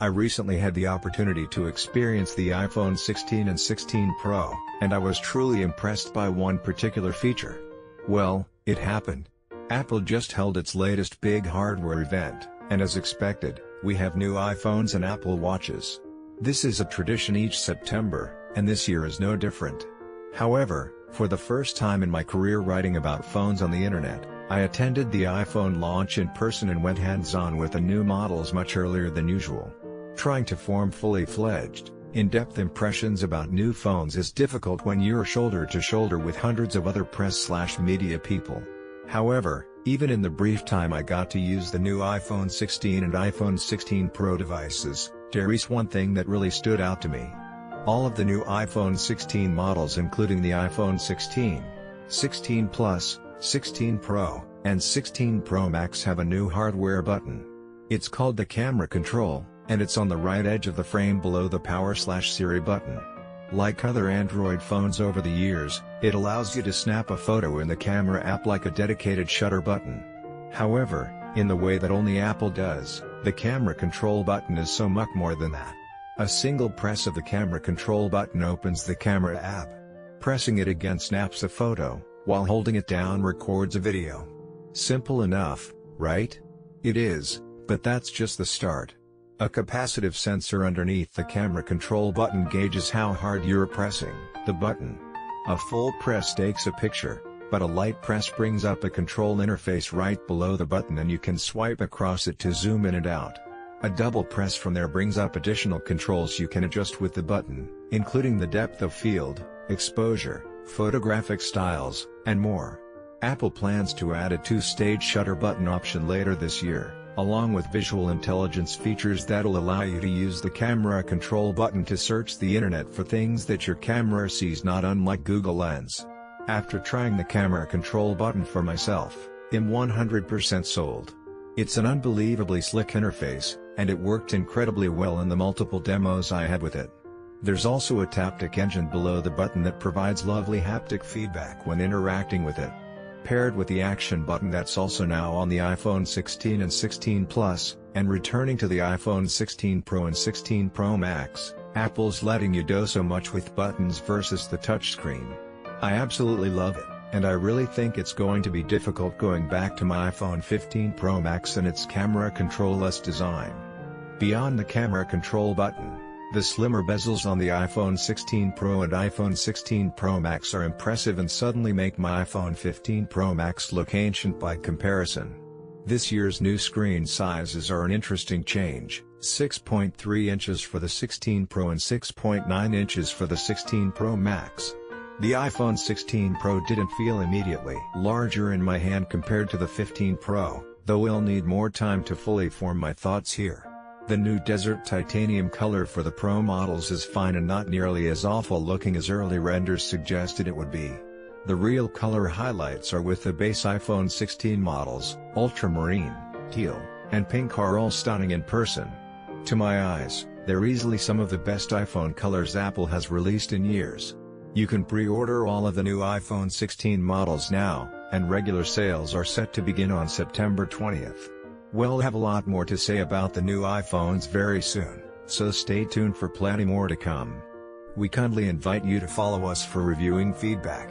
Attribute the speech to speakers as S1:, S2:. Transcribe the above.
S1: I recently had the opportunity to experience the iPhone 16 and 16 Pro, and I was truly impressed by one particular feature. Well, it happened. Apple just held its latest big hardware event, and as expected, we have new iPhones and Apple Watches. This is a tradition each September, and this year is no different. However, for the first time in my career writing about phones on the internet, I attended the iPhone launch in person and went hands-on with the new models much earlier than usual. Trying to form fully fledged, in-depth impressions about new phones is difficult when you're shoulder to shoulder with hundreds of other press/media people. However, even in the brief time I got to use the new iPhone 16 and iPhone 16 Pro devices, there is one thing that really stood out to me. All of the new iPhone 16 models, including the iPhone 16, 16 Plus, 16 Pro, and 16 Pro Max, have a new hardware button. It's called the camera control, and it's on the right edge of the frame below the Power/Siri button. Like other Android phones over the years, it allows you to snap a photo in the camera app like a dedicated shutter button. However, in the way that only Apple does, the camera control button is so much more than that. A single press of the camera control button opens the camera app. Pressing it again snaps a photo, while holding it down records a video. Simple enough, right? It is, but that's just the start. A capacitive sensor underneath the camera control button gauges how hard you're pressing the button. A full press takes a picture, but a light press brings up a control interface right below the button and you can swipe across it to zoom in and out. A double press from there brings up additional controls you can adjust with the button, including the depth of field, exposure, photographic styles, and more. Apple plans to add a two-stage shutter button option later this year, along with visual intelligence features that'll allow you to use the camera control button to search the internet for things that your camera sees, not unlike Google Lens. After trying the camera control button for myself, I'm 100% sold. It's an unbelievably slick interface, and it worked incredibly well in the multiple demos I had with it. There's also a Taptic engine below the button that provides lovely haptic feedback when interacting with it. Paired with the action button that's also now on the iPhone 16 and 16 Plus, and returning to the iPhone 16 Pro and 16 Pro Max, Apple's letting you do so much with buttons versus the touchscreen. I absolutely love it, and I really think it's going to be difficult going back to my iPhone 15 Pro Max and its camera control-less design. Beyond the camera control button, the slimmer bezels on the iPhone 16 Pro and iPhone 16 Pro Max are impressive and suddenly make my iPhone 15 Pro Max look ancient by comparison. This year's new screen sizes are an interesting change, 6.3 inches for the 16 Pro and 6.9 inches for the 16 Pro Max. The iPhone 16 Pro didn't feel immediately larger in my hand compared to the 15 Pro, though I'll need more time to fully form my thoughts here. The new desert titanium color for the Pro models is fine and not nearly as awful looking as early renders suggested it would be. The real color highlights are with the base iPhone 16 models. Ultramarine, teal, and pink are all stunning in person. To my eyes, they're easily some of the best iPhone colors Apple has released in years. You can pre-order all of the new iPhone 16 models now, and regular sales are set to begin on September 20th. We'll have a lot more to say about the new iPhones very soon, so stay tuned for plenty more to come. We kindly invite you to follow us for reviewing feedback.